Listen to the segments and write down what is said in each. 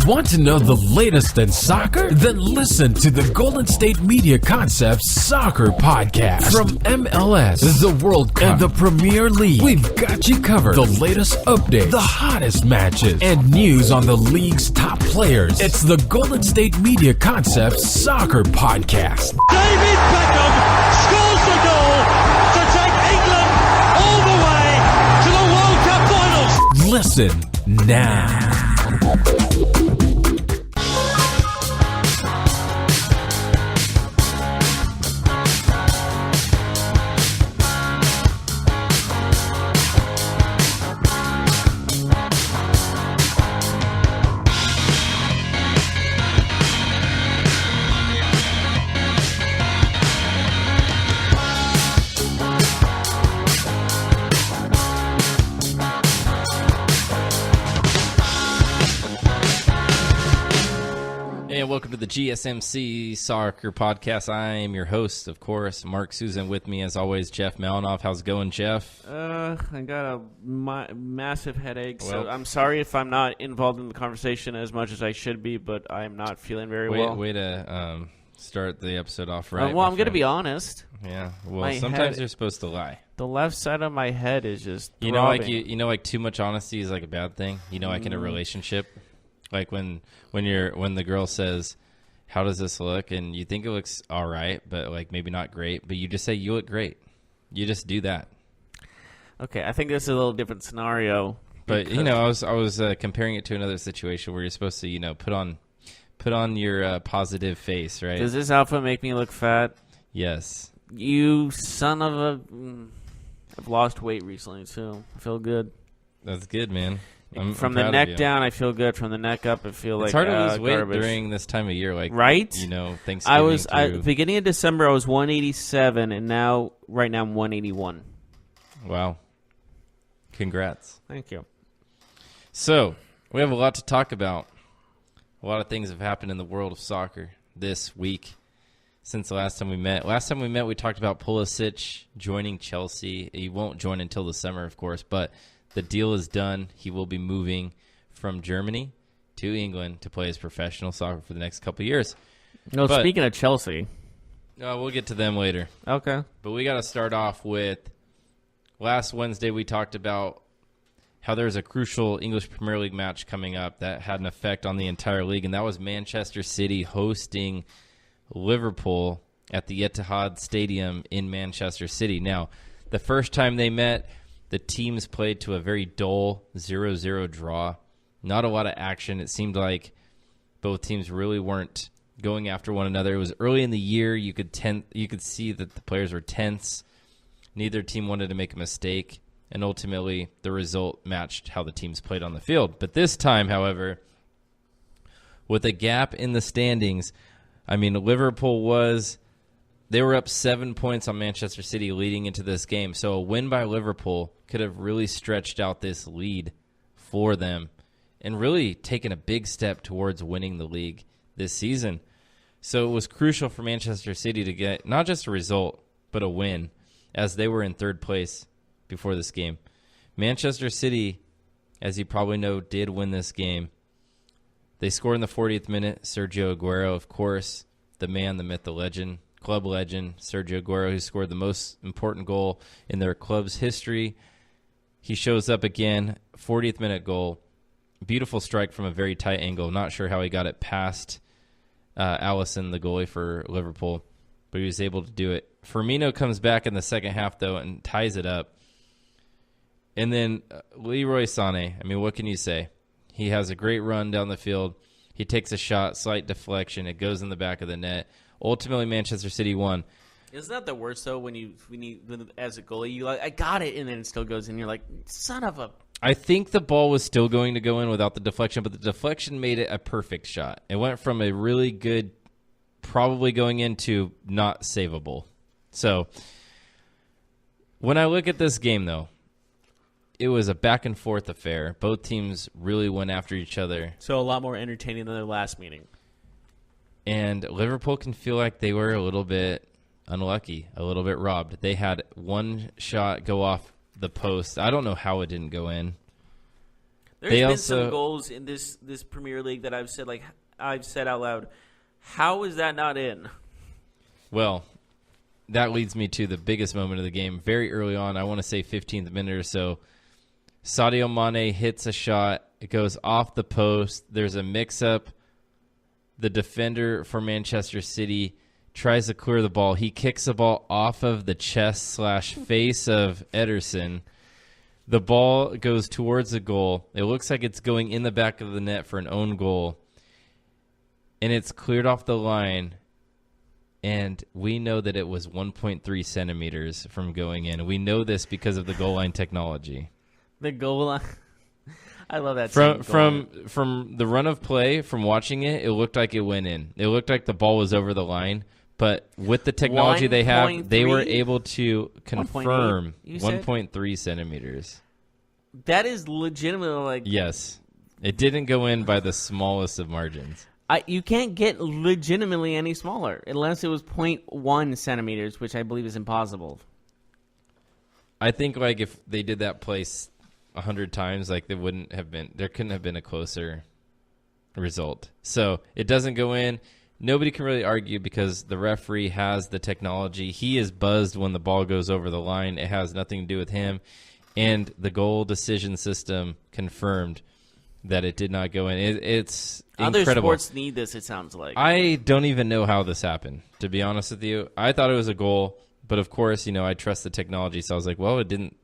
Want to know the latest in soccer? Then listen to the Golden State Media Concepts Soccer Podcast. From MLS, the World Cup, and the Premier League, we've got you covered. The latest updates, the hottest matches, and news on the league's top players. It's the Golden State Media Concepts Soccer Podcast. David Beckham scores the goal to take England all the way to the World Cup finals. Listen now. Welcome to the GSMC Soccer Podcast. I am your host, of course, Mark Susan. With me, as always, Jeff Malinoff. How's it going, Jeff? I got a massive headache, so I'm sorry if I'm not involved in the conversation as much as I should be, but I'm not feeling very well. Way to start the episode off right. Well, I'm going to be honest. Yeah, well, sometimes you're supposed to lie. The left side of my head is just throbbing. Like too much honesty is like a bad thing. Like in a relationship. Like when the girl says, "How does this look?" and you think it looks all right, but like maybe not great, but you just say you look great. You just do that. Okay, I think this is a little different scenario. But I was comparing it to another situation where you're supposed to put on your positive face, right? Does this outfit make me look fat? Yes. You son of a! I've lost weight recently too. I feel good. That's good, man. From the neck down, I feel good. From the neck up, I feel like it's hard to lose weight garbage. during this time of year, like right? Thanksgiving. Beginning of December, I was 187, and right now, I'm 181. Wow! Congrats! Thank you. So we have a lot to talk about. A lot of things have happened in the world of soccer this week since the last time we met. Last time we met, we talked about Pulisic joining Chelsea. He won't join until the summer, of course, but the deal is done. He will be moving from Germany to England to play his professional soccer for the next couple of years. No, speaking of Chelsea. We'll get to them later. Okay. But we got to start off with last Wednesday we talked about how there's a crucial English Premier League match coming up that had an effect on the entire league, and that was Manchester City hosting Liverpool at the Etihad Stadium in Manchester City. Now, the first time they met, the teams played to a very dull 0-0 draw. Not a lot of action. It seemed like both teams really weren't going after one another. It was early in the year. You could see that the players were tense. Neither team wanted to make a mistake, and ultimately the result matched how the teams played on the field. But this time, however, with a gap in the standings, Liverpool they were up 7 points on Manchester City leading into this game. So a win by Liverpool could have really stretched out this lead for them and really taken a big step towards winning the league this season. So it was crucial for Manchester City to get not just a result, but a win, as they were in third place before this game. Manchester City, as you probably know, did win this game. They scored in the 40th minute. Sergio Aguero, of course, the man, the myth, the legend, club legend, Sergio Aguero, who scored the most important goal in their club's history. He shows up again, 40th minute goal. Beautiful strike from a very tight angle. Not sure how he got it past Alisson, the goalie for Liverpool, but he was able to do it. Firmino comes back in the second half, though, and ties it up. And then Leroy Sané, what can you say? He has a great run down the field. He takes a shot, slight deflection. It goes in the back of the net. Ultimately, Manchester City won. Isn't that the worst, though, when as a goalie, you I got it, and then it still goes in. You're like, son of a... I think the ball was still going to go in without the deflection, but the deflection made it a perfect shot. It went from a really good, probably going into not savable. So, when I look at this game, though, it was a back-and-forth affair. Both teams really went after each other. So a lot more entertaining than their last meeting. And Liverpool can feel like they were a little bit unlucky, a little bit robbed. They had one shot go off the post. I don't know how it didn't go in. There's been some goals in this Premier League that I've said out loud. How is that not in? Well, that leads me to the biggest moment of the game. Very early on, I want to say 15th minute or so, Sadio Mane hits a shot. It goes off the post. There's a mix-up. The defender for Manchester City tries to clear the ball. He kicks the ball off of the chest/face of Ederson. The ball goes towards the goal. It looks like it's going in the back of the net for an own goal. And it's cleared off the line. And we know that it was 1.3 centimeters from going in. We know this because of the goal line technology. The goal line. I love that. From the run of play, from watching it, it looked like it went in. It looked like the ball was over the line. But with the technology they have, they were able to confirm 1.3 centimeters. That is legitimately Yes. It didn't go in by the smallest of margins. You can't get legitimately any smaller unless it was 0.1 centimeters, which I believe is impossible. I think if they did that place 100 times, there couldn't have been a closer result. So it doesn't go in. Nobody can really argue because the referee has the technology. He is buzzed when the ball goes over the line. It has nothing to do with him. And the goal decision system confirmed that it did not go in. It's incredible. Other sports need this, it sounds like. I don't even know how this happened, to be honest with you. I thought it was a goal, but of course, I trust the technology. So I was like, well, it didn't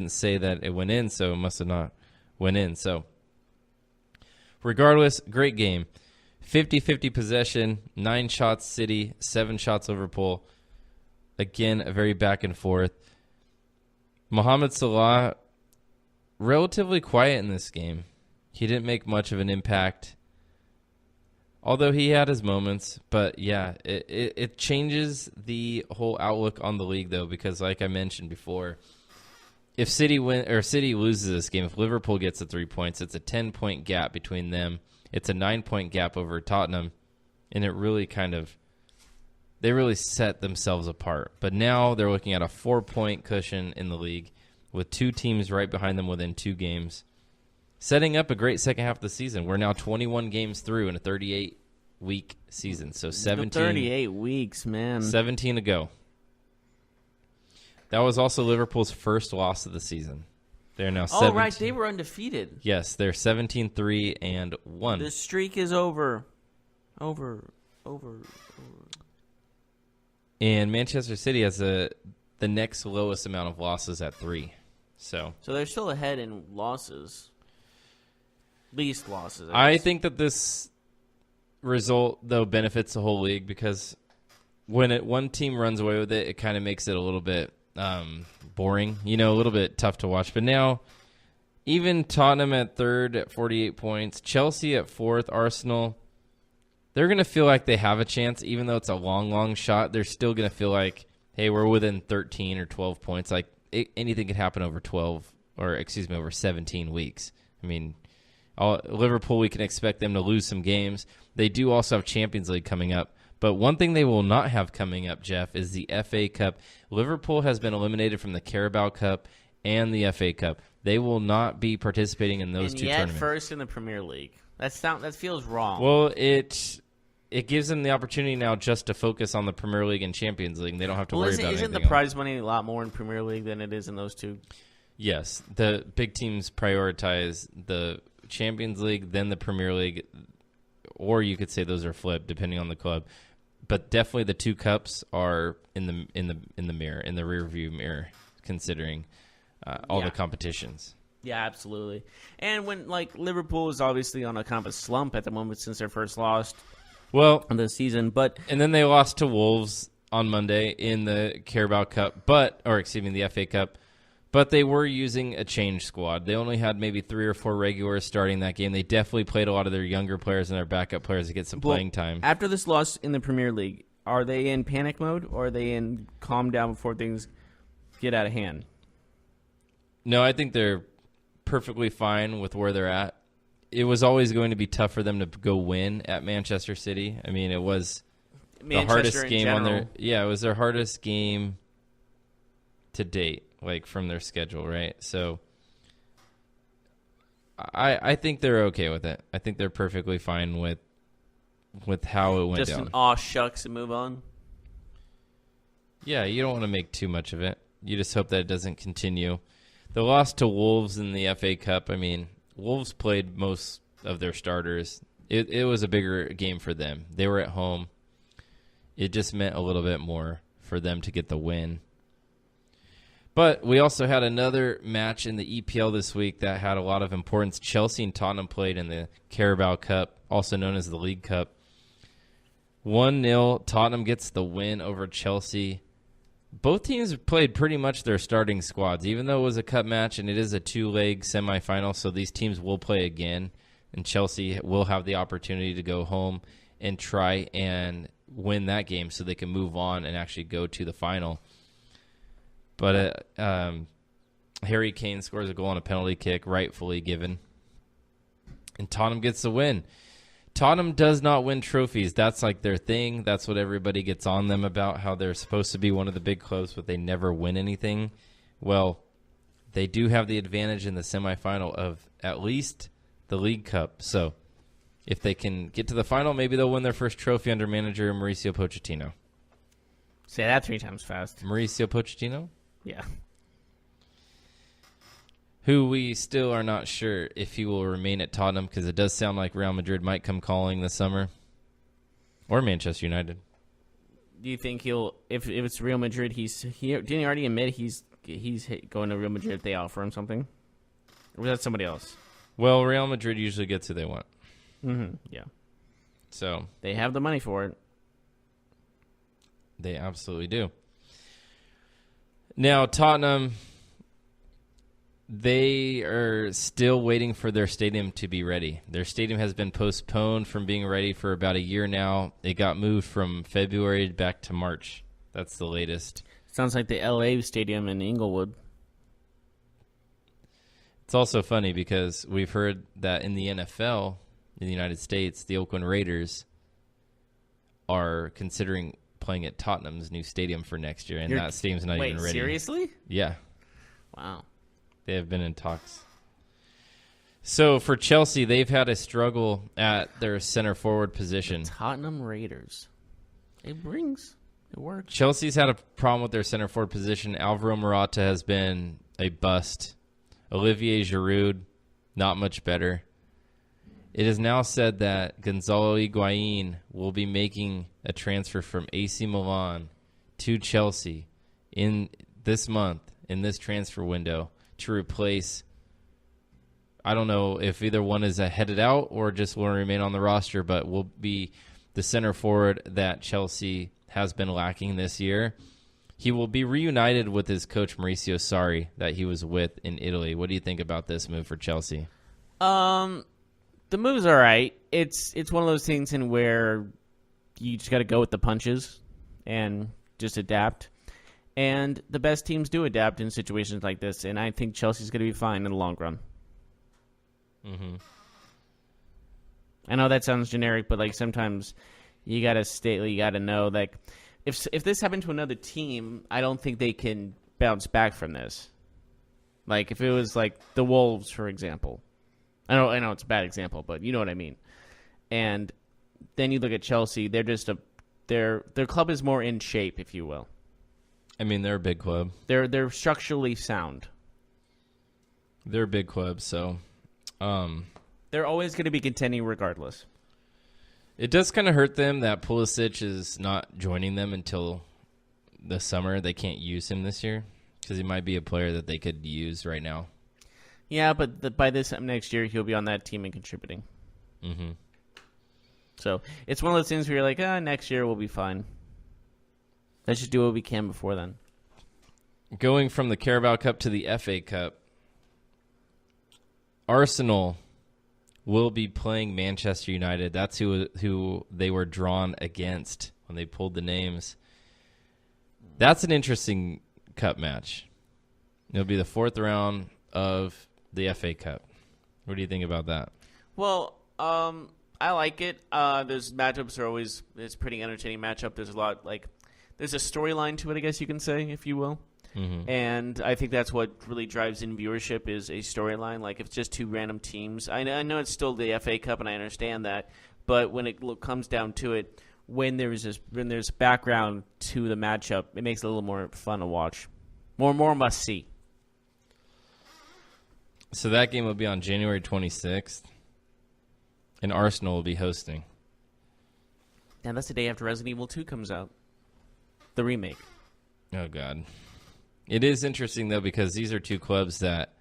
say that it went in, so it must have not went in. So regardless, great game. 50-50 possession, 9 shots City, 7 shots Liverpool. Again, a very back and forth. Mohamed Salah, relatively quiet in this game. He didn't make much of an impact, although he had his moments. But yeah, it changes the whole outlook on the league, though, because like I mentioned before, if City loses this game, if Liverpool gets the 3 points, it's a 10-point gap between them. It's a 9-point gap over Tottenham, and it really they really set themselves apart. But now they're looking at a 4-point cushion in the league with 2 teams right behind them within 2 games, setting up a great second half of the season. We're now 21 games through in a 38-week season, so 38 weeks, man. 17 to go. That was also Liverpool's first loss of the season. They're now 17. Oh, right. They were undefeated. Yes, they're 17-3-1. The streak is over. And Manchester City has the next lowest amount of losses at 3. So they're still ahead in losses. Least losses. I think that this result, though, benefits the whole league because when one team runs away with it, it kind of makes it a little bit boring, a little bit tough to watch. But now, even Tottenham at 3rd at 48 points, Chelsea at 4th, Arsenal, they're going to feel like they have a chance, even though it's a long, long shot. They're still going to feel like, hey, we're within 13 or 12 points. Anything could happen over over 17 weeks. I mean, Liverpool, we can expect them to lose some games. They do also have Champions League coming up. But one thing they will not have coming up, Jeff, is the FA Cup. Liverpool has been eliminated from the Carabao Cup and the FA Cup. They will not be participating in those two tournaments. First in the Premier League. That feels wrong. Well, it gives them the opportunity now just to focus on the Premier League and Champions League. And they don't have to worry about anything Isn't the prize money a lot more in Premier League than it is in those two? Yes. The big teams prioritize the Champions League, then the Premier League, or you could say those are flipped depending on the club. But definitely the 2 cups are in the mirror, in the rear view mirror, considering all the competitions. Yeah, absolutely. And when Liverpool is obviously on a kind of a slump at the moment since their first loss of the season, and then they lost to Wolves on Monday in the Carabao Cup, the FA Cup. But they were using a change squad. They only had maybe 3 or 4 regulars starting that game. They definitely played a lot of their younger players and their backup players to get some playing time. After this loss in the Premier League, are they in panic mode or are they in calm down before things get out of hand? No, I think they're perfectly fine with where they're at. It was always going to be tough for them to go win at Manchester City. I mean, it was the hardest game on their... Yeah, it was their hardest game to date. From their schedule, right? So I think they're okay with it. I think they're perfectly fine with how it went down. Just an aw shucks and move on. Yeah, you don't want to make too much of it. You just hope that it doesn't continue. The loss to Wolves in the FA Cup, I mean, Wolves played most of their starters. It was a bigger game for them. They were at home. It just meant a little bit more for them to get the win. But we also had another match in the EPL this week that had a lot of importance. Chelsea and Tottenham played in the Carabao Cup, also known as the League Cup. 1-0, Tottenham gets the win over Chelsea. Both teams played pretty much their starting squads, even though it was a cup match and it is a two-leg semifinal, so these teams will play again, and Chelsea will have the opportunity to go home and try and win that game so they can move on and actually go to the final. But Harry Kane scores a goal on a penalty kick, rightfully given, and Tottenham gets the win. Tottenham does not win trophies. That's like their thing. That's what everybody gets on them about, how they're supposed to be one of the big clubs, but they never win anything. Well, they do have the advantage in the semifinal of at least the League Cup. So if they can get to the final, maybe they'll win their first trophy under manager Mauricio Pochettino. Say that 3 times fast. Mauricio Pochettino? Yeah. Who we still are not sure if he will remain at Tottenham, because it does sound like Real Madrid might come calling this summer, or Manchester United. Do you think he'll, if it's Real Madrid, didn't he already admit he's going to Real Madrid if they offer him something? Or was that somebody else? Well, Real Madrid usually gets who they want. Mm-hmm. Yeah. So they have the money for it. They absolutely do. Now, Tottenham, they are still waiting for their stadium to be ready. Their stadium has been postponed from being ready for about a year now. It got moved from February back to March. That's the latest. Sounds like the LA stadium in Inglewood. It's also funny because we've heard that in the NFL in the United States, the Oakland Raiders are considering playing at Tottenham's new stadium for next year, and that stadium's not even ready. Wait, seriously? Yeah. Wow. They have been in talks. So for Chelsea, they've had a struggle at their center forward position. The Tottenham Raiders. It works. Chelsea's had a problem with their center forward position. Alvaro Morata has been a bust. Olivier Giroud, not much better. It is now said that Gonzalo Higuain will be making a transfer from AC Milan to Chelsea in this month, in this transfer window, to replace, I don't know if either one is headed out or just will remain on the roster, but will be the center forward that Chelsea has been lacking this year. He will be reunited with his coach Mauricio Sarri that he was with in Italy. What do you think about this move for Chelsea? The move's all right. It's one of those things in where you just got to go with the punches and just adapt. And the best teams do adapt in situations like this, and I think Chelsea's going to be fine in the long run. Mm-hmm. I know that sounds generic, but like sometimes you got to know, like if this happened to another team, I don't think they can bounce back from this. Like if it was like the Wolves, for example. I know it's a bad example, but you know what I mean. And then you look at Chelsea, they're just their club is more in shape, if you will. I mean, they're a big club. They're structurally sound. They're a big club, so they're always going to be contending regardless. It does kind of hurt them that Pulisic is not joining them until the summer. They can't use him this year because he might be a player that they could use right now. Yeah, but by this time next year, he'll be on that team and contributing. Mm-hmm. So it's one of those things where you're like, next year we'll be fine. Let's just do what we can before then. Going from the Carabao Cup to the FA Cup, Arsenal will be playing Manchester United. That's who they were drawn against when they pulled the names. That's an interesting cup match. It'll be the fourth round of the FA Cup. What do you think about that? Well, I like it. Those matchups are always, it's a pretty entertaining matchup. There's a lot, there's a storyline to it, I guess you can say, if you will. And I think that's what really drives in viewership is a storyline. Like, if it's just two random teams, I know it's still the FA Cup, and I understand that. But when it comes down to it, when there's background to the matchup, it makes it a little more fun to watch. More must see. So that game will be on January 26th, and Arsenal will be hosting. And that's the day after Resident Evil 2 comes out, the remake. Oh, God. It is interesting, though, because these are two clubs that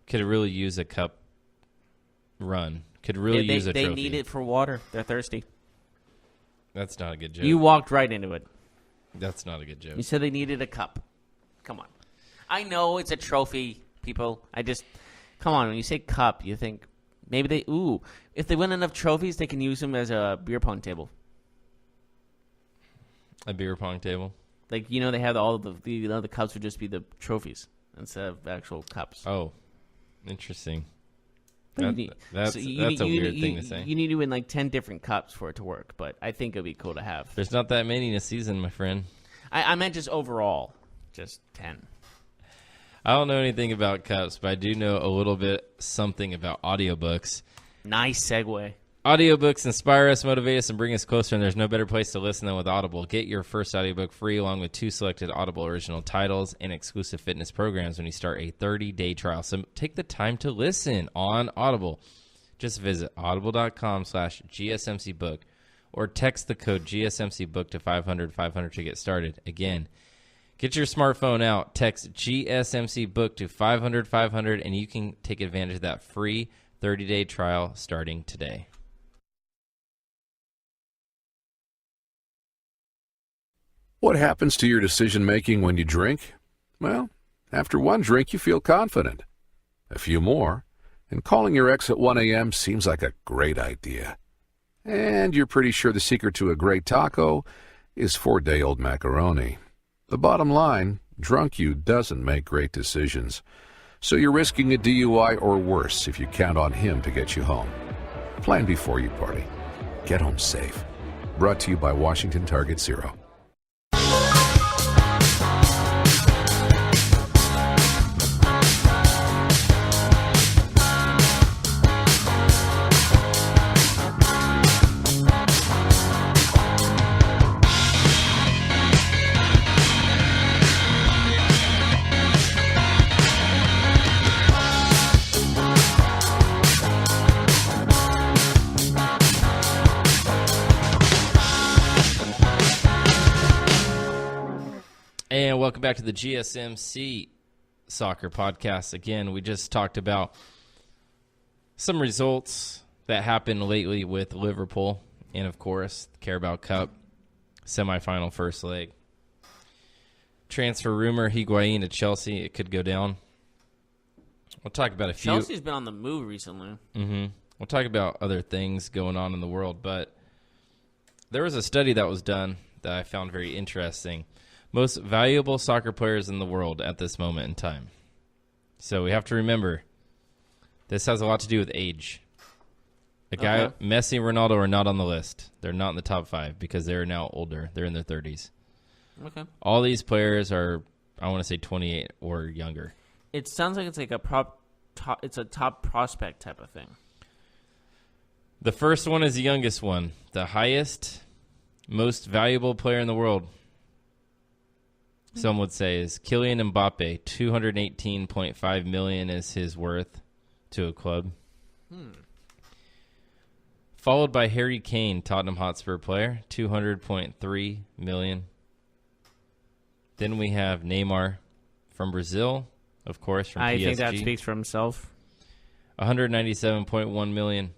could really use a cup run, could really use a trophy. They need it for water. They're thirsty. That's not a good joke. You walked right into it. That's not a good joke. You said they needed a cup. Come on. I know it's a trophy, people. Come on, when you say cup, you think maybe if they win enough trophies, they can use them as a beer pong table. A beer pong table? Like, they have all the cups would just be the trophies instead of actual cups. Oh, interesting. But That's a weird thing to say. You need to win like 10 different cups for it to work, but I think it would be cool to have. There's not that many in a season, my friend. I meant just overall, just 10. I don't know anything about cups, but I do know a little bit something about audiobooks. Nice segue. Audiobooks inspire us, motivate us, and bring us closer, and there's no better place to listen than with Audible. Get your first audiobook free along with 2 selected Audible original titles and exclusive fitness programs when you start a 30-day trial. So take the time to listen on Audible. Just visit audible.com/GSMCbook or text the code GSMCbook to 500 to get started. Again, get your smartphone out, text GSMCbook to 500 and you can take advantage of that free 30-day trial starting today. What happens to your decision-making when you drink? Well, after one drink, you feel confident. A few more, and calling your ex at 1 a.m. seems like a great idea. And you're pretty sure the secret to a great taco is 4-day-old macaroni. The bottom line, drunk you doesn't make great decisions. So you're risking a DUI or worse if you count on him to get you home. Plan before you party. Get home safe. Brought to you by Washington Target Zero. And welcome back to the GSMC Soccer Podcast. Again, we just talked about some results that happened lately with Liverpool and, of course, the Carabao Cup semifinal first leg. Transfer rumor, Higuain to Chelsea. It could go down. We'll talk about a few. Chelsea's been on the move recently. We'll talk about other things going on in the world, but there was a study that was done that I found very interesting. Most valuable soccer players in the world at this moment in time. So we have to remember, this has a lot to do with age. Messi and Ronaldo are not on the list. They're not in the top 5 because they're now older. They're in their 30s. Okay. All these players are, I want to say, 28 or younger. It sounds like it's like it's a top prospect type of thing. The first one is the youngest one. The highest, most valuable player in the world, some would say, is Kylian Mbappe. $218.5 million is his worth to a club. Followed by Harry Kane, Tottenham Hotspur player, $200.3 million. Then we have Neymar from Brazil, of course, from PSG. I think that speaks for himself. $197.1 million.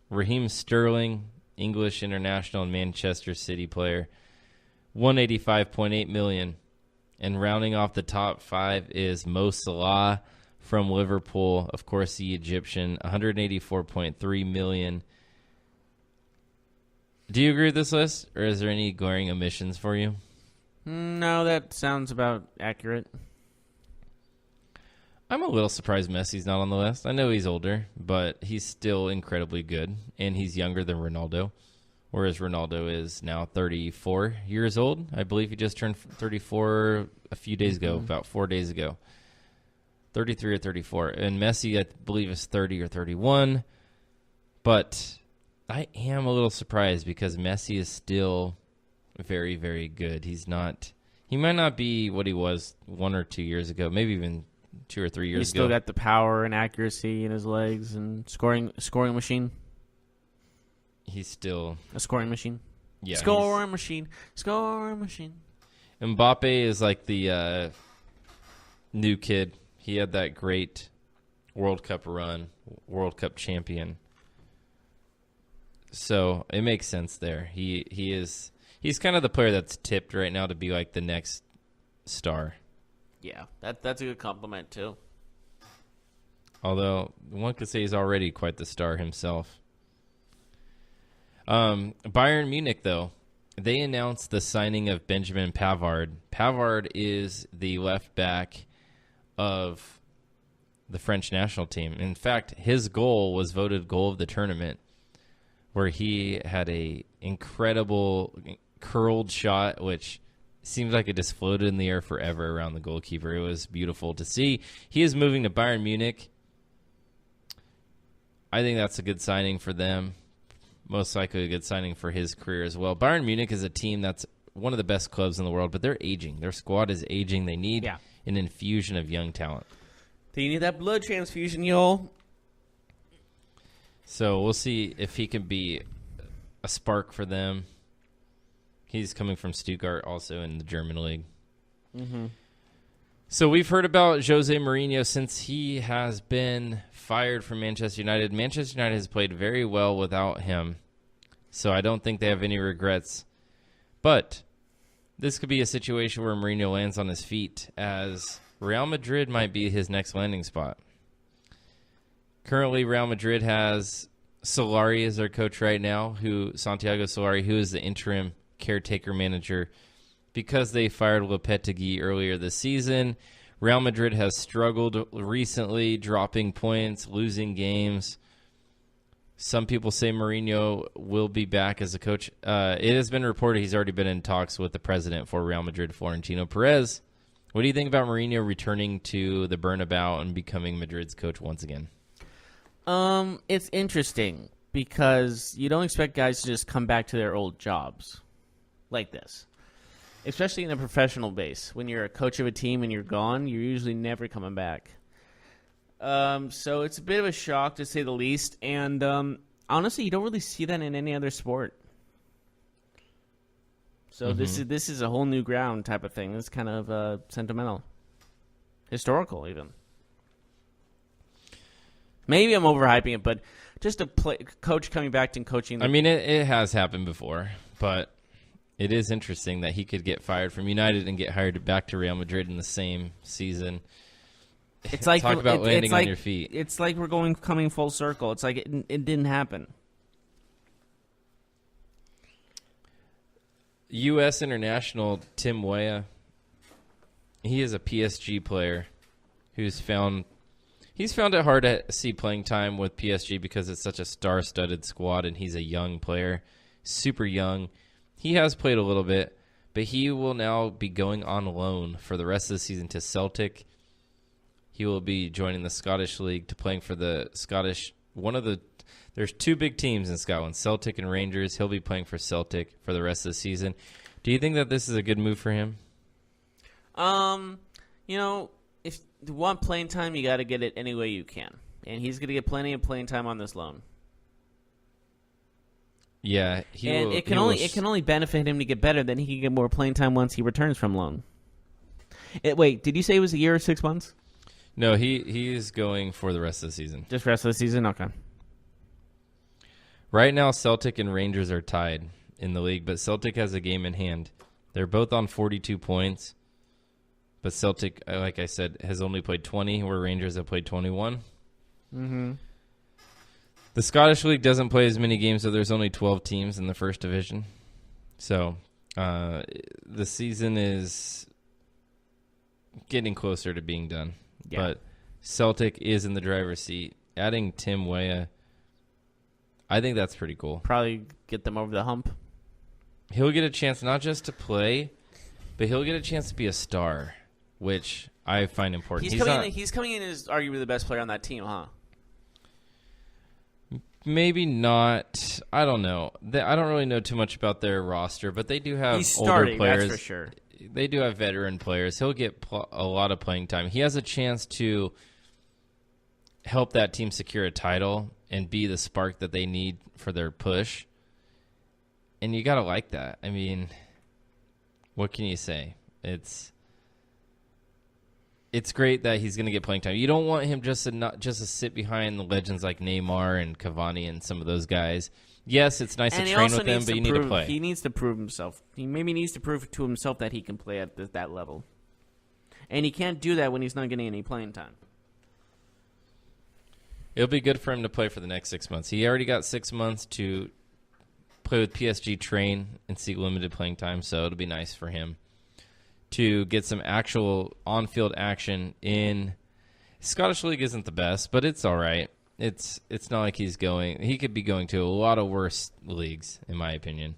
Raheem Sterling, English international and Manchester City player, $185.8 million. And rounding off the top 5 is Mo Salah from Liverpool, of course, the Egyptian, $184.3 million. Do you agree with this list, or is there any glaring omissions for you? No, that sounds about accurate. I'm a little surprised Messi's not on the list. I know he's older, but he's still incredibly good, and he's younger than Ronaldo. whereas Ronaldo is now 34 years old. I believe he just turned 34 a few days ago, about 4 days ago. 33 or 34. And Messi, I believe, is 30 or 31. But I am a little surprised because Messi is still very, very good. He might not be what he was 1 or 2 years ago, maybe even 2 or 3 years ago. He's still got the power and accuracy in his legs and scoring machine. He's still A scoring machine. yeah. Scoring machine. Scoring machine. Mbappe is like the new kid. He had that great World Cup run, World Cup champion. So it makes sense there. He's kind of the player that's tipped right now to be like the next star. Yeah, that's a good compliment too. Although one could say he's already quite the star himself. Bayern Munich, though, they announced the signing of Benjamin Pavard. Pavard is the left back of the French national team. In fact, his goal was voted goal of the tournament, where he had a incredible curled shot, which seems like it just floated in the air forever around the goalkeeper. It was beautiful to see. He is moving to Bayern Munich. I think that's a good signing for them. Most likely a good signing for his career as well. Bayern Munich is a team that's one of the best clubs in the world, but they're aging. Their squad is aging. They need an infusion of young talent. Do you need that blood transfusion, y'all? So we'll see if he can be a spark for them. He's coming from Stuttgart, also in the German league. Mm-hmm. So we've heard about Jose Mourinho since he has been fired from Manchester United. Manchester United has played very well without him, so I don't think they have any regrets. But this could be a situation where Mourinho lands on his feet, as Real Madrid might be his next landing spot. Currently, Real Madrid has Solari as their coach right now, Santiago Solari, who is the interim caretaker manager because they fired Lopetegui earlier this season. Real Madrid has struggled recently, dropping points, losing games. Some people say Mourinho will be back as a coach. It has been reported he's already been in talks with the president for Real Madrid, Florentino Perez. What do you think about Mourinho returning to the Bernabeu and becoming Madrid's coach once again? It's interesting because you don't expect guys to just come back to their old jobs like this, especially in a professional base. When you're a coach of a team and you're gone, you're usually never coming back. So it's a bit of a shock to say the least, and honestly, you don't really see that in any other sport. So this is a whole new ground type of thing. It's kind of sentimental, historical even. Maybe I'm overhyping it, but just a coach coming back and coaching. I mean, it has happened before, but it is interesting that he could get fired from United and get hired back to Real Madrid in the same season. It's like Talk about landing on your feet. It's like we're coming full circle. It's like it didn't happen. U.S. international Tim Weah, he is a PSG player who's found it hard to see playing time with PSG because it's such a star-studded squad, and he's a young player, super young. He has played a little bit, but he will now be going on loan for the rest of the season to Celtic. He will be joining the Scottish League to playing for the Scottish. There's two big teams in Scotland, Celtic and Rangers. He'll be playing for Celtic for the rest of the season. Do you think that this is a good move for him? If you want playing time, you got to get it any way you can, and he's going to get plenty of playing time on this loan. Yeah, it can only benefit him to get better. Then he can get more playing time once he returns from loan. Wait, did you say it was a year or 6 months? No, he is going for the rest of the season. Just rest of the season? Okay. Right now, Celtic and Rangers are tied in the league, but Celtic has a game in hand. They're both on 42 points, but Celtic, like I said, has only played 20, where Rangers have played 21. Mm-hmm. The Scottish League doesn't play as many games, so there's only 12 teams in the first division. So the season is getting closer to being done. Yeah. But Celtic is in the driver's seat. Adding Tim Weah, I think that's pretty cool. Probably get them over the hump. He'll get a chance not just to play, but he'll get a chance to be a star, which I find important. He's coming in as arguably the best player on that team, huh? Maybe not. I don't know. I don't really know too much about their roster, but they do have He's older starting, players. that's for sure. They do have veteran players. He'll get a lot of playing time. He has a chance to help that team secure a title and be the spark that they need for their push. And you got to like that. I mean, what can you say? It's great that he's going to get playing time. You don't want him just to sit behind the legends like Neymar and Cavani and some of those guys. Yes, it's nice to train with them, but you need to play. He needs to prove himself. He maybe needs to prove to himself that he can play at that level. And he can't do that when he's not getting any playing time. It'll be good for him to play for the next 6 months. He already got 6 months to play with PSG, train, and see limited playing time, so it'll be nice for him to get some actual on-field action in. Scottish League isn't the best, but it's all right. It's not like he could be going to a lot of worse leagues, in my opinion.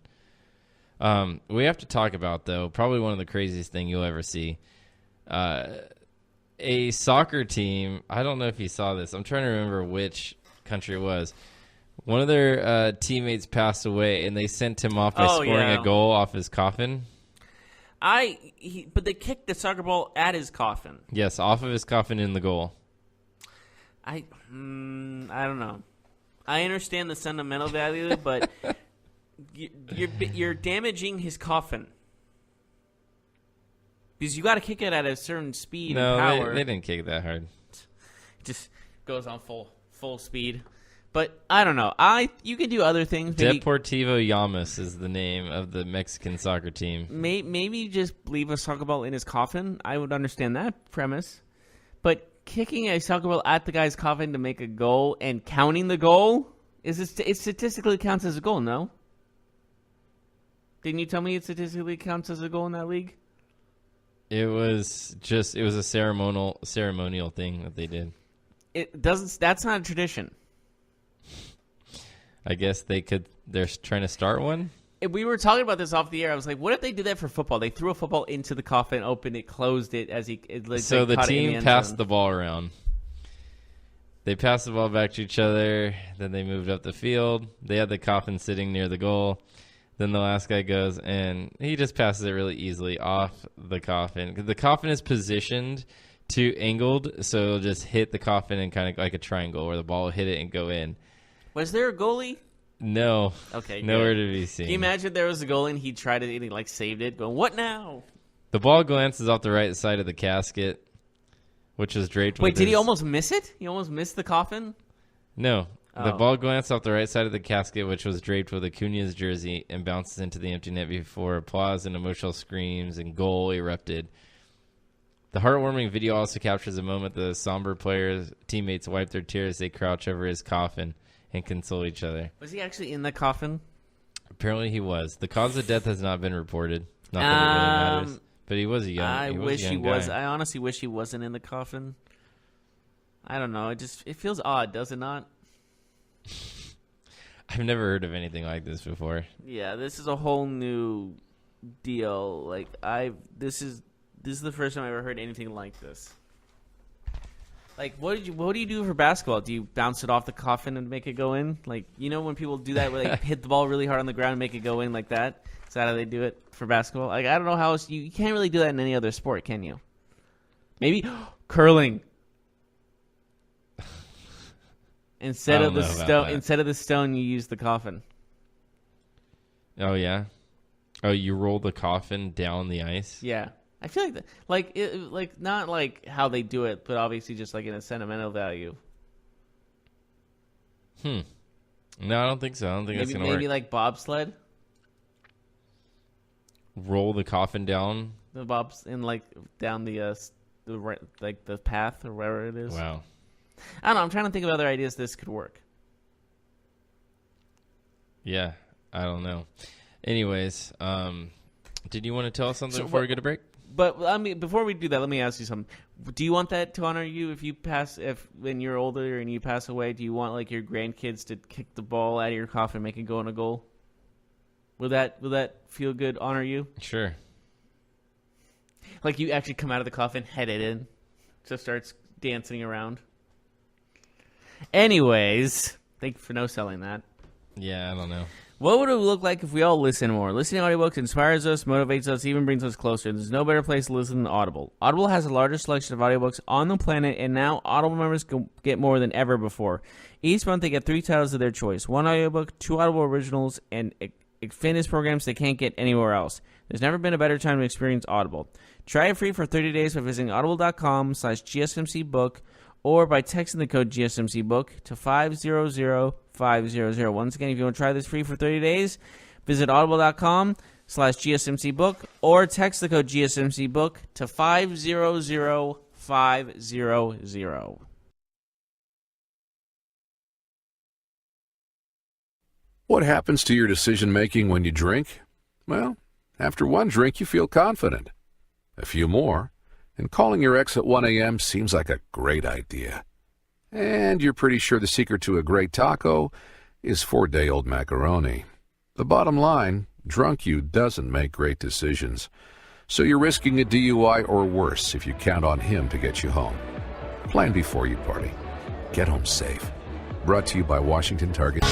We have to talk about, though, probably one of the craziest thing you'll ever see. A soccer team, I don't know if you saw this. I'm trying to remember which country it was. One of their teammates passed away, and they sent him off by scoring a goal off his coffin. But they kicked the soccer ball at his coffin. Yes, off of his coffin in the goal. I don't know. I understand the sentimental value, but you're damaging his coffin. Because you got to kick it at a certain speed and power. They didn't kick it that hard. It just goes on full speed. But I don't know. You can do other things. Deportivo Llamas is the name of the Mexican soccer team. Maybe just leave a soccer ball in his coffin. I would understand that premise. But kicking a soccer ball at the guy's coffin to make a goal and counting the goal, it statistically counts as a goal, no? Didn't you tell me it statistically counts as a goal in that league? It was a ceremonial thing that they did. It doesn't. That's not a tradition. I guess they're trying to start one. We were talking about this off the air. I was like, what if they did that for football? They threw a football into the coffin, opened it, closed it So the team passed the ball around. They passed the ball back to each other. Then they moved up the field. They had the coffin sitting near the goal. Then the last guy goes, and he just passes it really easily off the coffin. The coffin is positioned too angled, so it'll just hit the coffin in kind of like a triangle where the ball will hit it and go in. Was there a goalie? No. Okay. Nowhere to be seen. Can you imagine there was a goalie and he tried it and he saved it, going, what now? The ball glances off the right side of the casket, which is draped. Wait, did he almost miss it? He almost missed the coffin? No. The ball glanced off the right side of the casket, which was draped with Acuna's jersey, and bounces into the empty net before applause and emotional screams and goal erupted. The heartwarming video also captures a moment the somber players' teammates wipe their tears as they crouch over his coffin and console each other. Was he actually in the coffin? Apparently he was. The cause of death has not been reported. Not that it really matters. But he was a young I wish he was. guy. I honestly wish he wasn't in the coffin. I don't know. It feels odd, does it not? I've never heard of anything like this before. Yeah, this is a whole new deal. This is the first time I ever heard anything like this. What do you do for basketball? Do you bounce it off the coffin and make it go in? When people do that, where they hit the ball really hard on the ground and make it go in like that? Is that how they do it for basketball? I don't know how else. You can't really do that in any other sport, can you? Maybe curling. Instead of the stone, you use the coffin. Oh yeah. Oh, you roll the coffin down the ice. Yeah, I feel like that. Not like how they do it, but obviously just in a sentimental value. No, I don't think so. I don't think that's gonna work. Maybe like bobsled. Roll the coffin down. The bobs in down the path or wherever it is. Wow. I don't know. I'm trying to think of other ideas this could work. Yeah, I don't know. Anyways, did you want to tell us something before we go to break? But I mean, before we do that, let me ask you something. Do you want that to honor you if when you're older and you pass away? Do you want like your grandkids to kick the ball out of your coffin and make it go in a goal? Will that feel good? Honor you? Sure. Like you actually come out of the coffin, headed in, just starts dancing around. Anyways, thank you for no selling that. Yeah, I don't know. What would it look like if we all listen more? Listening to audiobooks inspires us, motivates us, even brings us closer. There's no better place to listen than Audible. Audible has the largest selection of audiobooks on the planet, and now Audible members can get more than ever before. Each month they get 3 titles of their choice. 1 audiobook, 2 Audible originals, and fitness programs they can't get anywhere else. There's never been a better time to experience Audible. Try it free for 30 days by visiting audible.com/GSMCbook or by texting the code GSMCbook to 500500. Once again, if you want to try this free for 30 days, visit audible.com/GSMCbook or text the code GSMCbook to 500500. What happens to your decision-making when you drink? Well, after one drink, you feel confident. A few more, and calling your ex at 1 a.m. seems like a great idea. And you're pretty sure the secret to a great taco is 4-day-old macaroni. The bottom line, drunk you doesn't make great decisions. So you're risking a DUI or worse if you count on him to get you home. Plan before you party. Get home safe. Brought to you by Washington Target.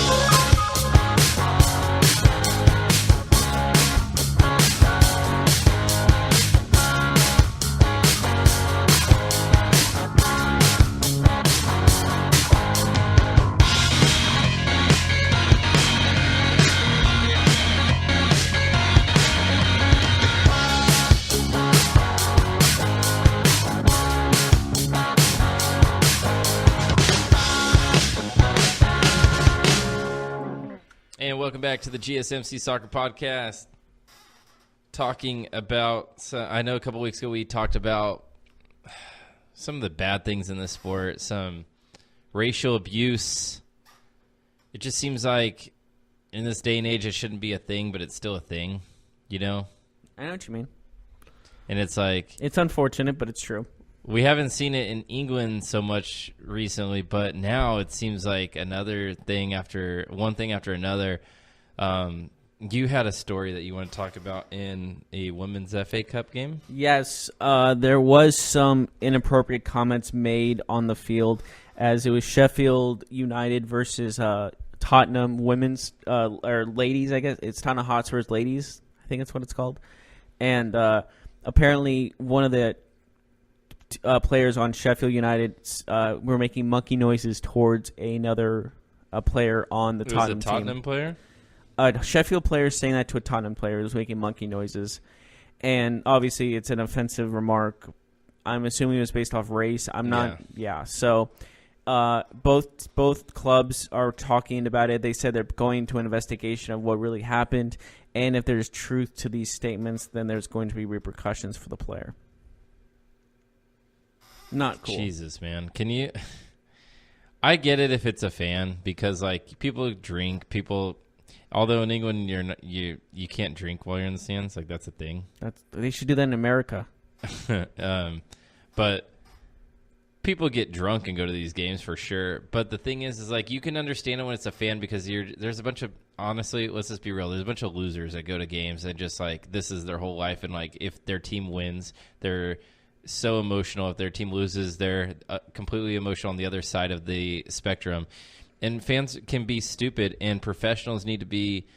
And welcome back to the GSMC Soccer Podcast. Talking about, I know a couple weeks ago we talked about some of the bad things in the sport, some racial abuse. It just seems like in this day and age it shouldn't be a thing, but it's still a thing, you know? I know what you mean. And it's like... It's unfortunate, but it's true. We haven't seen it in England so much recently, but now it seems like another thing after one thing after another. You had a story that you want to talk about in a women's FA Cup game? Yes, there was some inappropriate comments made on the field as it was Sheffield United versus Tottenham women's or ladies, I guess. It's Tottenham Hotspur's ladies, I think that's what it's called. And apparently one of the players on Sheffield United were making monkey noises towards another player on the Tottenham team. Was a Tottenham player? A Sheffield player saying that to a Tottenham player was making monkey noises. And obviously it's an offensive remark. I'm assuming it was based off race. I'm not. Yeah. So both clubs are talking about it. They said they're going to an investigation of what really happened. And if there's truth to these statements, then there's going to be repercussions for the player. Not cool. Jesus, man. Can you... I get it if it's a fan because, like, people drink, although in England you can't drink while you're in the stands, like that's a thing. They should do that in America. But people get drunk and go to these games for sure. But the thing is like you can understand it when it's a fan because there's a bunch of, honestly, let's just be real. There's a bunch of losers that go to games and just like this is their whole life, and like if their team wins, they're so emotional. If their team loses, they're completely emotional on the other side of the spectrum. And fans can be stupid, and professionals need to be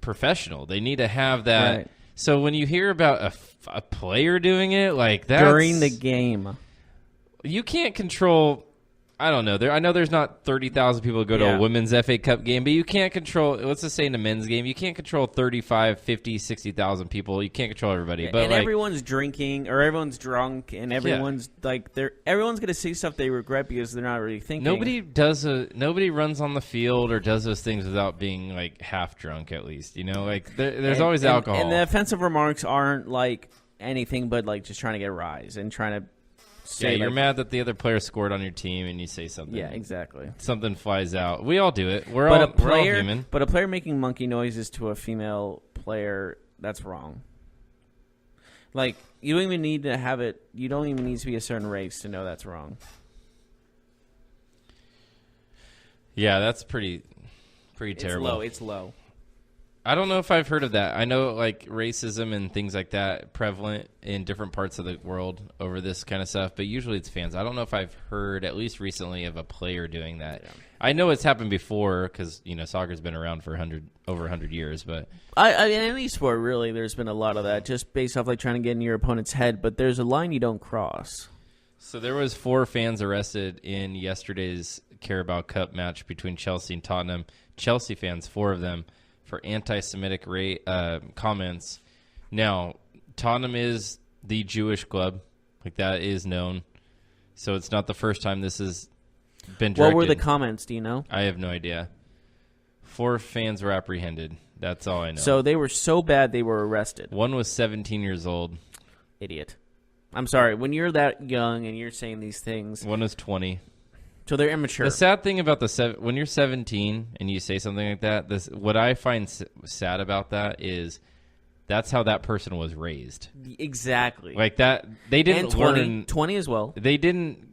professional. They need to have that. Right. So when you hear about a player doing it, like that during the game, you can't control. I don't know. I know there's not 30,000 people who go to a women's FA Cup game, but you can't control, let's just say in a men's game, you can't control 35, 50, 60,000 people. You can't control everybody. But and like, everyone's drinking or everyone's drunk and everyone's everyone's going to say stuff they regret because they're not really thinking. Nobody runs on the field or does those things without being like half drunk at least, you know? Like there's always alcohol. And the offensive remarks aren't like anything but like just trying to get a rise and trying to you're mad that the other player scored on your team, and you say something. Yeah, exactly. Something flies out. We all do it. We're all human. But a player making monkey noises to a female player, that's wrong. Like, you don't even need to have it. You don't even need to be a certain race to know that's wrong. Yeah, that's pretty terrible. It's low. I don't know if I've heard of that. I know like racism and things like that prevalent in different parts of the world over this kind of stuff, but usually it's fans. I don't know if I've heard, at least recently, of a player doing that. Yeah. I know it's happened before because soccer's been around for over 100 years. But I mean, in any sport, really, there's been a lot of that, just based off like trying to get in your opponent's head. But there's a line you don't cross. So there was 4 fans arrested in yesterday's Carabao Cup match between Chelsea and Tottenham. Chelsea fans, 4 of them, for anti-Semitic comments. Now, Tottenham is the Jewish club. Like, that is known. So it's not the first time this has been directed. What were the comments? Do you know? I have no idea. 4 fans were apprehended. That's all I know. So they were so bad they were arrested. One was 17 years old. Idiot. I'm sorry. When you're that young and you're saying these things. One was 20. So they're immature. The sad thing about when you're 17 and you say something like that, what I find sad about that is that's how that person was raised. Exactly. Like that, they didn't and 20, learn 20 as well. They didn't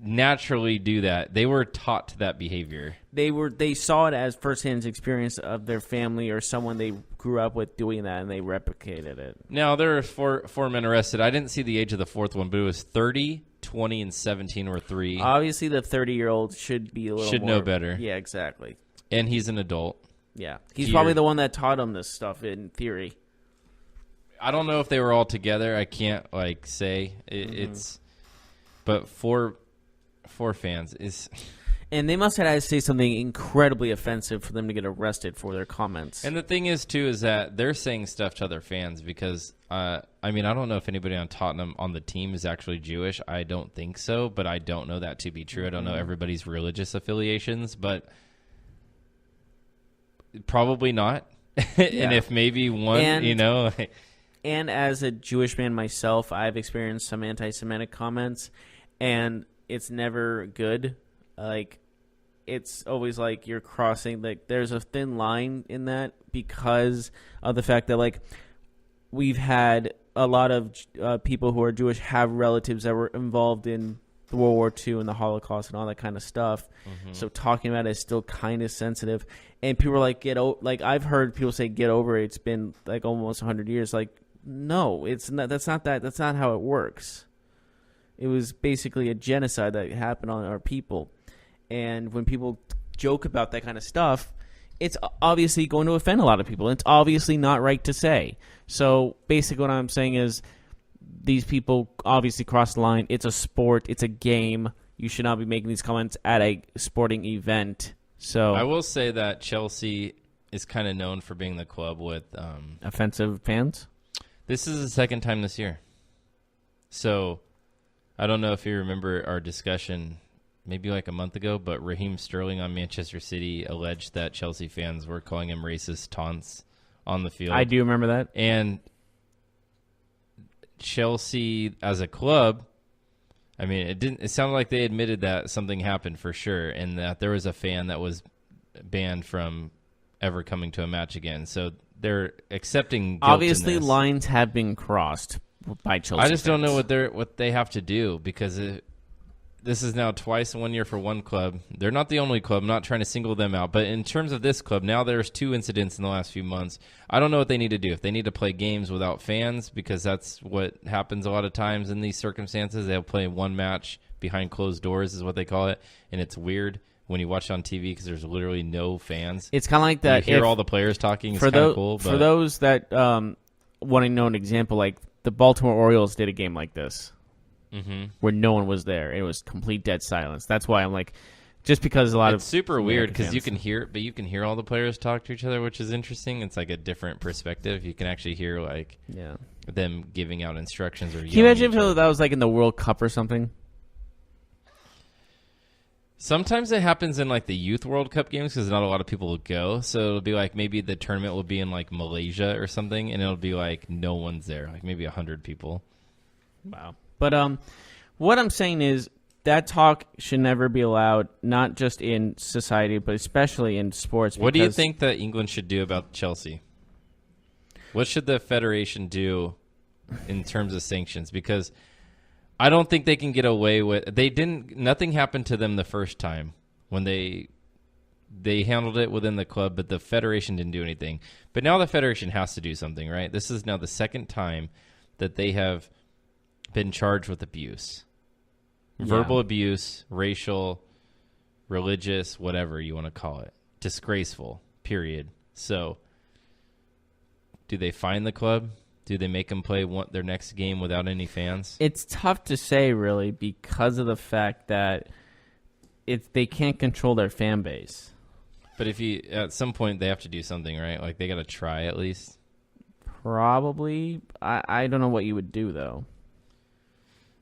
naturally do that. They were taught that behavior. They saw it as firsthand experience of their family or someone they grew up with doing that, and they replicated it. Now there are four men arrested. I didn't see the age of the 4th one, but it was 30. 20 and 17 or 3. Obviously, the 30-year-old should be a little should more, know better. Yeah, exactly. And he's an adult. Yeah, he's probably the one that taught him this stuff in theory. I don't know if they were all together. I can't say it's, but four fans is. And they must have had to say something incredibly offensive for them to get arrested for their comments. And the thing is, too, is that they're saying stuff to other fans because, I don't know if anybody on Tottenham on the team is actually Jewish. I don't think so, but I don't know that to be true. I don't know everybody's religious affiliations, but probably not. And if maybe one, And as a Jewish man myself, I've experienced some anti-Semitic comments, and it's never good. Like, it's always like you're crossing, like, there's a thin line in that because of the fact that, like, we've had a lot of people who are Jewish have relatives that were involved in the World War II and the Holocaust and all that kind of stuff. Mm-hmm. So talking about it is still kind of sensitive. And people are like, like, I've heard people say, get over it. It's been like almost 100 years. Like, no, it's not. That's not how it works. It was basically a genocide that happened on our people. And when people joke about that kind of stuff, it's obviously going to offend a lot of people. It's obviously not right to say. So basically what I'm saying is these people obviously cross the line. It's a sport. It's a game. You should not be making these comments at a sporting event. So I will say that Chelsea is kind of known for being the club with offensive fans. This is the second time this year. So I don't know if you remember our discussion maybe like a month ago, but Raheem Sterling on Manchester City alleged that Chelsea fans were calling him racist taunts on the field. I do remember that. And Chelsea as a club, I mean, it sounded like they admitted that something happened for sure and that there was a fan that was banned from ever coming to a match again. So they're accepting guilt. Obviously, in this. lines have been crossed by Chelsea. I just fans. don't know what they have to do because this is now twice in 1 year for one club. They're not the only club. I'm not trying to single them out. But in terms of this club, now there's 2 incidents in the last few months. I don't know what they need to do. If they need to play games without fans, because that's what happens a lot of times in these circumstances. They'll play one match behind closed doors is what they call it. And it's weird when you watch it on TV because there's literally no fans. It's kind of like that. You hear all the players talking. It's kind of cool. For those that want to know an example, like the Baltimore Orioles did a game like this. Mm-hmm. Where no one was there. It was complete dead silence. That's why I'm like, just because it's super weird because you can hear it, but you can hear all the players talk to each other, which is interesting. It's like a different perspective. You can actually hear them giving out instructions or. Can you imagine if that was like in the World Cup or something? Sometimes it happens in like the Youth World Cup games because not a lot of people will go. So it'll be like maybe the tournament will be in like Malaysia or something, and it'll be like no one's there, like maybe 100 people. Wow. But what I'm saying is that talk should never be allowed, not just in society, but especially in sports. What do you think that England should do about Chelsea? What should the federation do in terms of sanctions, because I don't think they can get away with. Nothing happened to them the first time when they handled it within the club, but the federation didn't do anything. But now the federation has to do something, right? This is now the second time that they have been charged with abuse. Verbal abuse, racial, religious, whatever you want to call it. Disgraceful, period. So, do they fine the club? Do they make them play their next game without any fans? It's tough to say, really, because of the fact that they can't control their fan base. But at some point they have to do something, right? Like they got to try at least. Probably. I don't know what you would do, though.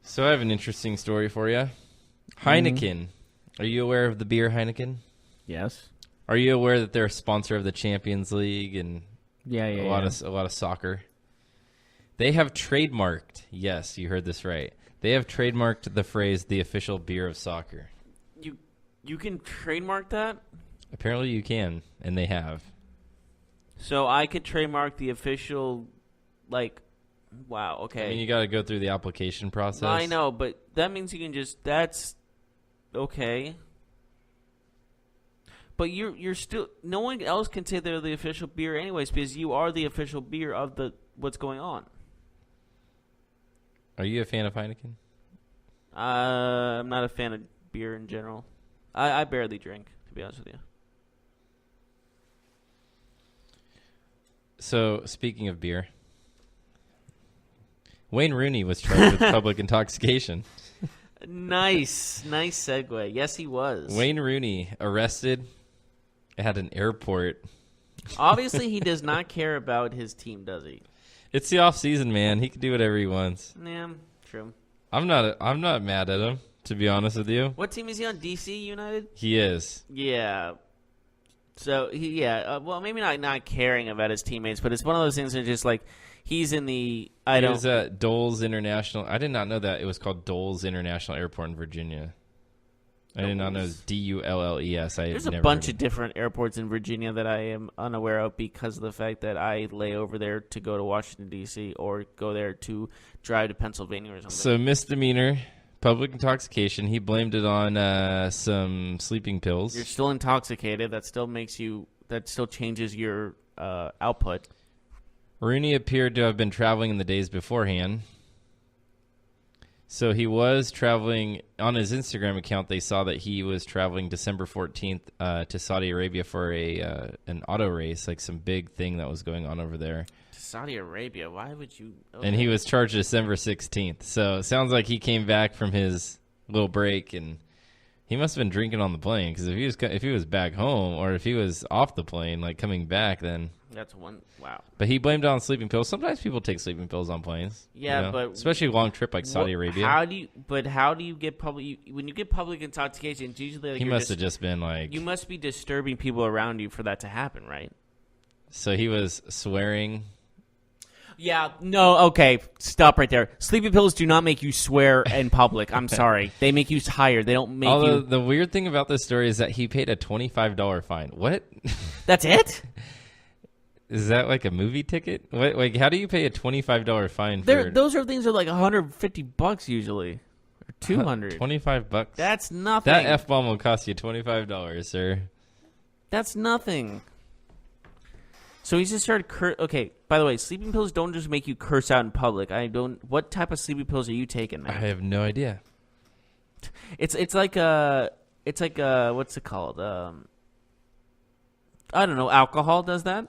So I have an interesting story for you. Heineken. Are you aware of the beer Heineken? Yes. Are you aware that they're a sponsor of the Champions League and a lot of soccer? They have trademarked. Yes, you heard this right. They have trademarked the phrase "the official beer of soccer." You can trademark that? Apparently, you can, and they have. So I could trademark the official, wow, okay. I mean, you got to go through the application process. I know, but that means you can that's okay. But you're still, no one else can say they're the official beer anyways, because you are the official beer of what's going on. Are you a fan of Heineken? I'm not a fan of beer in general. I barely drink, to be honest with you. So, speaking of beer, Wayne Rooney was charged with public intoxication. Nice segue. Yes, he was. Wayne Rooney arrested at an airport. Obviously, he does not care about his team, does he? It's the off season, man. He can do whatever he wants. Yeah, true. I'm not mad at him, to be honest with you. What team is he on? DC United? He is. Yeah. So well, maybe not caring about his teammates, but it's one of those things that just like he's in the. He was at Doles International. I did not know that it was called Doles International Airport in Virginia. I did not know it was Dulles. There's a bunch of different airports in Virginia that I am unaware of because of the fact that I lay over there to go to Washington, D.C. or go there to drive to Pennsylvania or something. So misdemeanor, public intoxication. He blamed it on some sleeping pills. You're still intoxicated. That still changes your output. Rooney appeared to have been traveling in the days beforehand. So he was traveling on his Instagram account. They saw that he was traveling December 14th to Saudi Arabia for an auto race, like some big thing that was going on over there. To Saudi Arabia? Why would you? Okay. And he was charged December 16th. So it sounds like he came back from his little break, and he must have been drinking on the plane. Because if he was back home or if he was off the plane, like coming back, then that's one. Wow. But he blamed it on sleeping pills. Sometimes people take sleeping pills on planes. Yeah, but especially a long trip like Saudi Arabia. How do you get public? When you get public intoxication, it's usually like he must have just been like. You must be disturbing people around you for that to happen, right? So he was swearing. Yeah, no, okay, stop right there. Sleeping pills do not make you swear in public. I'm sorry. They make you tired. They don't make you... The weird thing about this story is that he paid a $25 fine. What? That's it? Is that like a movie ticket? What? Like, how do you pay a $25 fine for... Those are things are like $150 usually. Or $200. $25? That's nothing. That F-bomb will cost you $25, sir. That's nothing. So he just started okay, by the way, sleeping pills don't just make you curse out in public. What type of sleeping pills are you taking, man? I have no idea. It's like what's it called? I don't know, alcohol does that?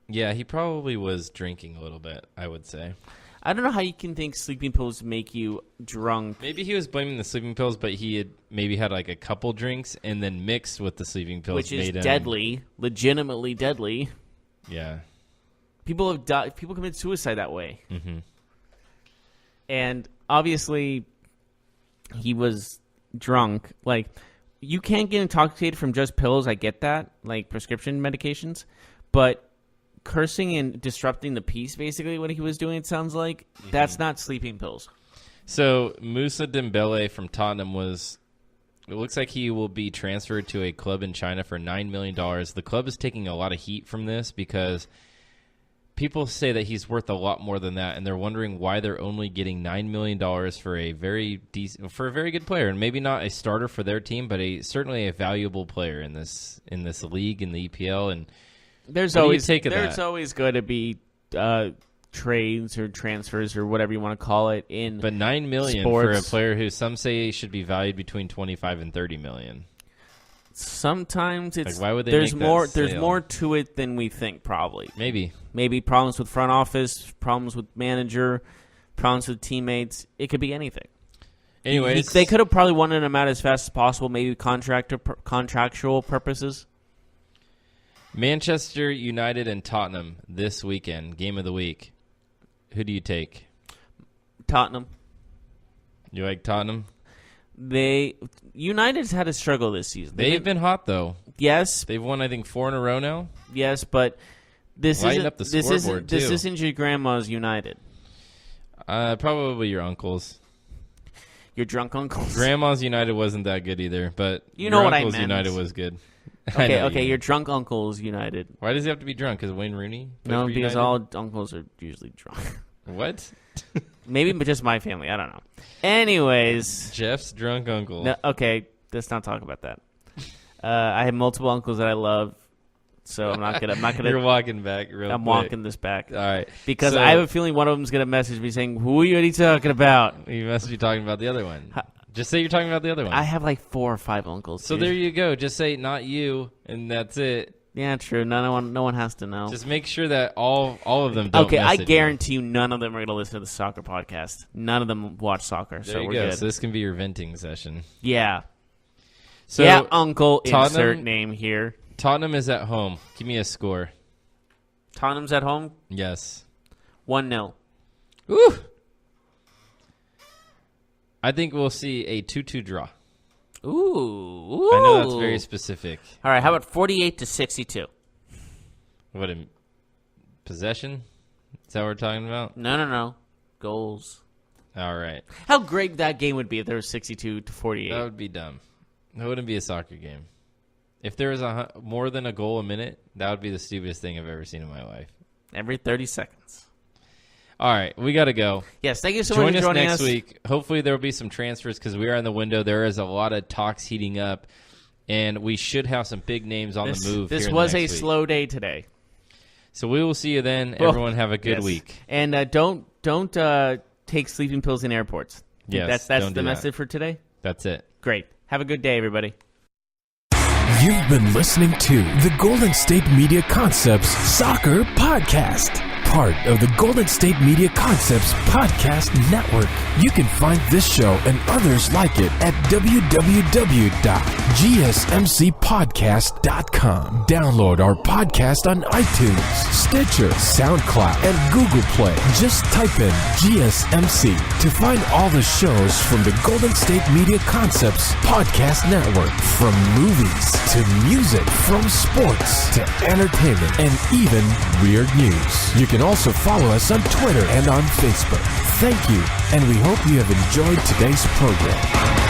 Yeah, he probably was drinking a little bit, I would say. I don't know how you can think sleeping pills make you drunk. Maybe he was blaming the sleeping pills, but he had maybe had like a couple drinks and then mixed with the sleeping pills. Which is deadly, legitimately deadly. Yeah. People have died. People commit suicide that way. Mm-hmm. And obviously, he was drunk. Like, you can't get intoxicated from just pills. I get that, like prescription medications. But cursing and disrupting the peace, basically what he was doing, it sounds like, that's not sleeping pills. So Moussa Dembele from Tottenham it looks like he will be transferred to a club in China for $9 million. The club is taking a lot of heat from this because people say that he's worth a lot more than that, and they're wondering why they're only getting $9 million for a very good player, and maybe not a starter for their team, but certainly a valuable player in this league, in the EPL. And there's always going to be trades or transfers or whatever you want to call it but $9 million sports. For a player who some say should be valued between $25 and $30 million. Sometimes it's like, why would they there's make more that sale? There's more to it than we think. Probably maybe problems with front office, problems with manager, problems with teammates. It could be anything. Anyways, they could have probably wanted him out as fast as possible. Maybe contractual purposes. Manchester United and Tottenham this weekend, game of the week. Who do you take? Tottenham. You like Tottenham? United's had a struggle this season. They've been hot though. Yes, they've won I think 4 in a row now. Yes, but this isn't your grandma's United. Probably your uncle's. Your drunk uncle's. Grandma's United wasn't that good either, but you know what I uncle's meant. United was good. Okay, your drunk uncle's United. Why does he have to be drunk? Because Wayne Rooney? No, because all uncles are usually drunk. What? Maybe just my family. I don't know. Anyways, Jeff's drunk uncle. No, okay, let's not talk about that. I have multiple uncles that I love, so I'm not gonna. You're walking back. I'm walking this back. All right, because I have a feeling one of them's gonna message me saying, "Who are you talking about?" You must be talking about the other one. Just say you're talking about the other one. I have like 4 or 5 uncles. So there you go. Just say not you, and that's it. Yeah, true. No one has to know. Just make sure that all of them don't. Okay, I guarantee you none of them are going to listen to the soccer podcast. None of them watch soccer, so we're good. So this can be your venting session. Yeah. So yeah, uncle, Tottenham, insert name here. Tottenham is at home. Give me a score. Tottenham's at home? Yes. 1-0. Ooh. I think we'll see a 2-2 draw. Ooh. I know that's very specific. All right, how about 48-62? What, in possession? Is that what we're talking about? No. Goals. All right. How great that game would be if there was 62-48. That would be dumb. That wouldn't be a soccer game. If there was more than a goal a minute, that would be the stupidest thing I've ever seen in my life. Every 30 seconds. All right, we got to go. Yes, thank you so much for joining us. Join us next week. Hopefully there will be some transfers because we are in the window. There is a lot of talks heating up, and we should have some big names on the move. This was a slow day today. So we will see you then. Everyone have a good week. And don't take sleeping pills in airports. Yes, that's the message for today? That's it. Great. Have a good day, everybody. You've been listening to the Golden State Media Concepts Soccer Podcast, part of the Golden State Media Concepts Podcast Network. You can find this show and others like it at www.gsmcpodcast.com. Download our podcast on iTunes, Stitcher, SoundCloud, and Google Play. Just type in GSMC to find all the shows from the Golden State Media Concepts Podcast Network, from movies to music, from sports to entertainment, and even weird news. You can also follow us on Twitter and on Facebook. Thank you, and we hope you have enjoyed today's program.